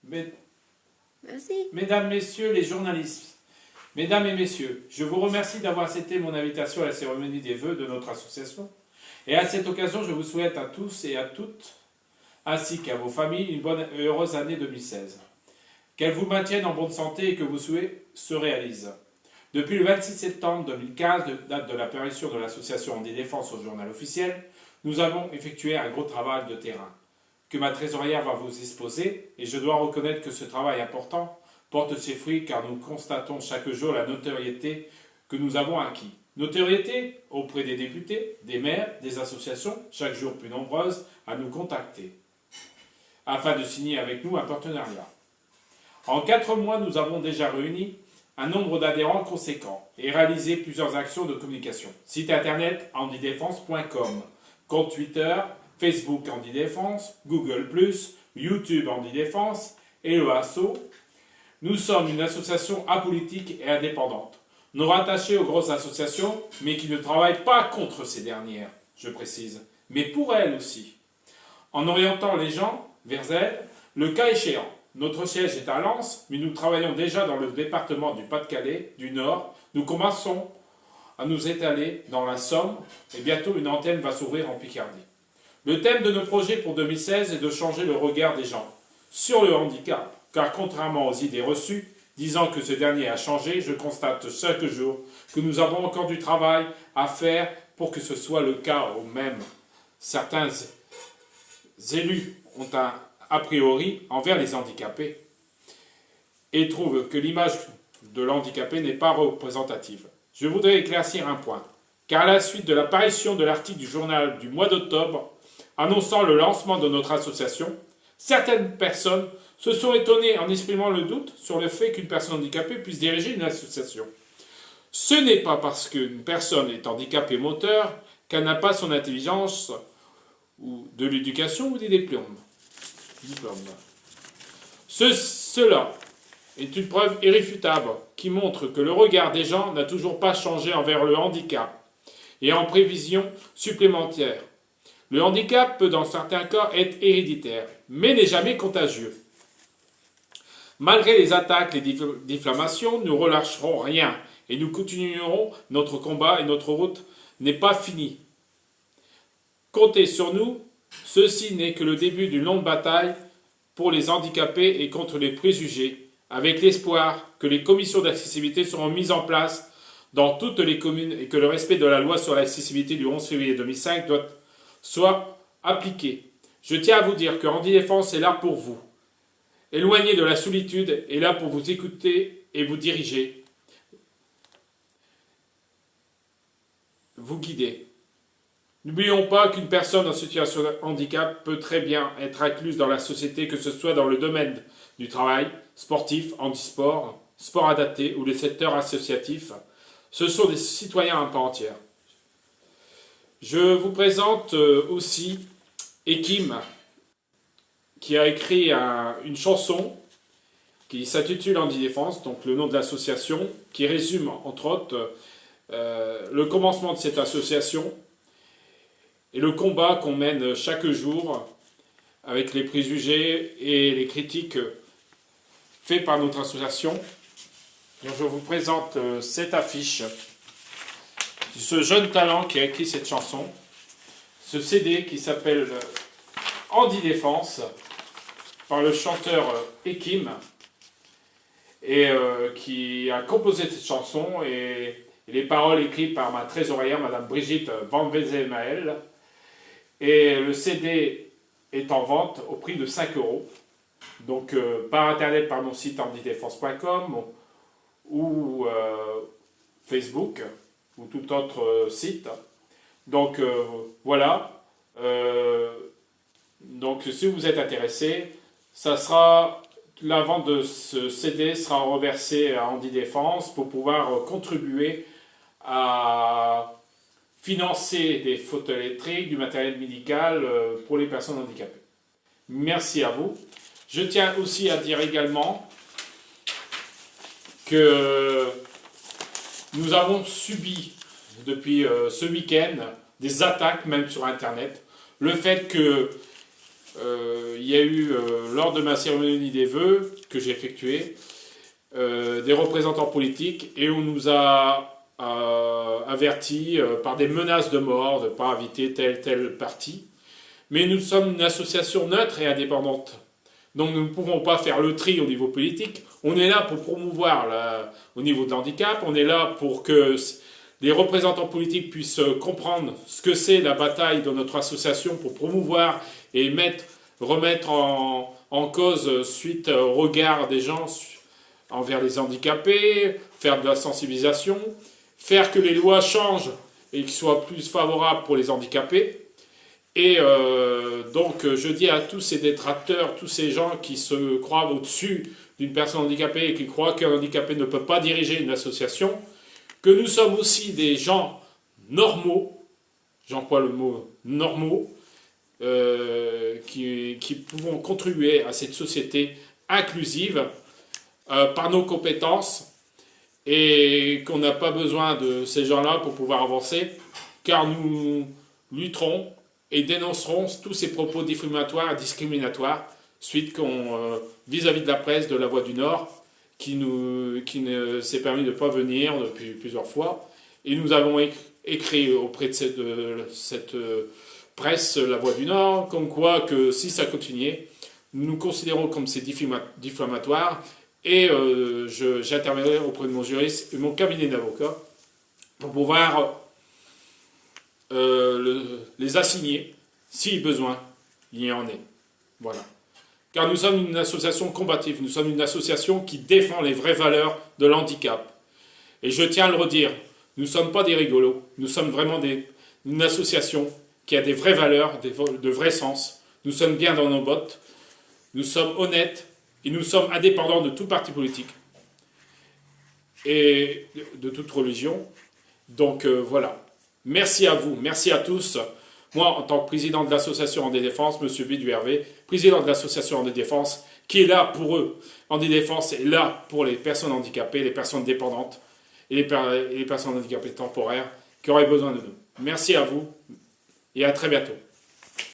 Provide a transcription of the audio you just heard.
Mes- Merci. Mesdames, Messieurs les journalistes, Mesdames et Messieurs, je vous remercie d'avoir accepté mon invitation à la cérémonie des vœux de notre association. Et à cette occasion, je vous souhaite à tous et à toutes, ainsi qu'à vos familles, une bonne et heureuse année 2016. Qu'elle vous maintienne en bonne santé et que vos souhaits se réalisent. Depuis le 26 septembre 2015, date de l'apparition de l'association Handi Défense au journal officiel, nous avons effectué un gros travail de terrain que ma trésorière va vous exposer, et je dois reconnaître que ce travail important porte ses fruits car nous constatons chaque jour la notoriété que nous avons acquis. Notoriété auprès des députés, des maires, des associations, chaque jour plus nombreuses, à nous contacter, afin de signer avec nous un partenariat. En 4 mois, nous avons déjà réuni un nombre d'adhérents conséquent et réalisé plusieurs actions de communication. Site internet handidéfense.com, compte Twitter, Facebook Handi Défense, Google+, YouTube Handi Défense et le ASSO. Nous sommes une association apolitique et indépendante, non rattachée aux grosses associations, mais qui ne travaille pas contre ces dernières, je précise, mais pour elles aussi, en orientant les gens vers elles, le cas échéant. Notre siège est à Lens, mais nous travaillons déjà dans le département du Pas-de-Calais, du Nord. Nous commençons à nous étaler dans la Somme, et bientôt une antenne va s'ouvrir en Picardie. Le thème de nos projets pour 2016 est de changer le regard des gens sur le handicap, car contrairement aux idées reçues, disant que ce dernier a changé, je constate chaque jour que nous avons encore du travail à faire pour que ce soit le cas au même. Certains élus ont un a priori envers les handicapés et trouvent que l'image de l'handicapé n'est pas représentative. Je voudrais éclaircir un point, car à la suite de l'apparition de l'article du journal du mois d'octobre annonçant le lancement de notre association, certaines personnes se sont étonnées en exprimant le doute sur le fait qu'une personne handicapée puisse diriger une association. Ce n'est pas parce qu'une personne est handicapée moteur qu'elle n'a pas son intelligence ou de l'éducation ou des diplômes. Cela est une preuve irréfutable qui montre que le regard des gens n'a toujours pas changé envers le handicap et en prévision supplémentaire. Le handicap peut dans certains cas être héréditaire, mais n'est jamais contagieux. Malgré les attaques et les diffamations, nous ne relâcherons rien et nous continuerons notre combat et notre route n'est pas finie. Comptez sur nous, ceci n'est que le début d'une longue bataille pour les handicapés et contre les préjugés, avec l'espoir que les commissions d'accessibilité seront mises en place dans toutes les communes et que le respect de la loi sur l'accessibilité du 11 février 2005 soit appliqué. Je tiens à vous dire que Handi Défense est là pour vous. Éloigné de la solitude, est là pour vous écouter et vous diriger, vous guider. N'oublions pas qu'une personne en situation de handicap peut très bien être incluse dans la société, que ce soit dans le domaine du travail, sportif, handisport, sport adapté ou les secteurs associatifs. Ce sont des citoyens à part entière. Je vous présente aussi Ekim, qui a écrit une chanson qui s'intitule Handi Défense, donc le nom de l'association, qui résume entre autres le commencement de cette association et le combat qu'on mène chaque jour avec les préjugés et les critiques faites par notre association. Donc je vous présente cette affiche de ce jeune talent qui a écrit cette chanson, ce CD qui s'appelle Handi Défense par le chanteur Ekim et qui a composé cette chanson et les paroles écrites par ma trésorière, Madame Brigitte Van Vezemael. Et le CD est en vente au prix de 5 €. Donc par internet, par mon site handidéfense.com ou Facebook ou tout autre site. Donc voilà. Donc si vous êtes intéressé, la vente de ce CD sera reversée à Handi Défense pour pouvoir contribuer à financer des fauteuils électriques, du matériel médical pour les personnes handicapées. Merci à vous. Je tiens aussi à dire également que nous avons subi depuis ce week-end des attaques même sur Internet. Le fait que il y a eu, lors de ma cérémonie des vœux que j'ai effectuée, des représentants politiques et on nous a avertis par des menaces de mort de ne pas inviter tel parti. Mais nous sommes une association neutre et indépendante. Donc nous ne pouvons pas faire le tri au niveau politique. On est là pour promouvoir au niveau de l'handicap. On est là pour que les représentants politiques puissent comprendre ce que c'est la bataille de notre association pour promouvoir et remettre en cause suite au regard des gens envers les handicapés, faire de la sensibilisation, faire que les lois changent et qu'ils soient plus favorables pour les handicapés. Et donc je dis à tous ces détracteurs, tous ces gens qui se croient au-dessus d'une personne handicapée et qui croient qu'un handicapé ne peut pas diriger une association, que nous sommes aussi des gens normaux, j'emploie le mot normaux, qui pouvons contribuer à cette société inclusive par nos compétences et qu'on n'a pas besoin de ces gens-là pour pouvoir avancer, car nous lutterons et dénonceront tous ces propos diffamatoires et discriminatoires vis-à-vis de la presse de La Voix du Nord qui ne s'est permis de ne pas venir depuis plusieurs fois. Et nous avons écrit auprès de cette presse La Voix du Nord comme quoi que si ça continuait, nous considérons comme c'est diffamatoire et j'interviendrai auprès de mon juriste et mon cabinet d'avocats pour pouvoir les assigner, si besoin, il y en est. Voilà. Car nous sommes une association combative, nous sommes une association qui défend les vraies valeurs de l'handicap. Et je tiens à le redire, nous ne sommes pas des rigolos, nous sommes vraiment une association qui a des vraies valeurs, de vrais sens. Nous sommes bien dans nos bottes, nous sommes honnêtes et nous sommes indépendants de tout parti politique et de toute religion. Donc voilà. Merci à vous, merci à tous. Moi, en tant que président de l'association Andé Défense, M. Bédu Hervé, président de l'association Andé Défense, qui est là pour eux. Andé Défense est là pour les personnes handicapées, les personnes dépendantes et les personnes handicapées temporaires qui auraient besoin de nous. Merci à vous et à très bientôt.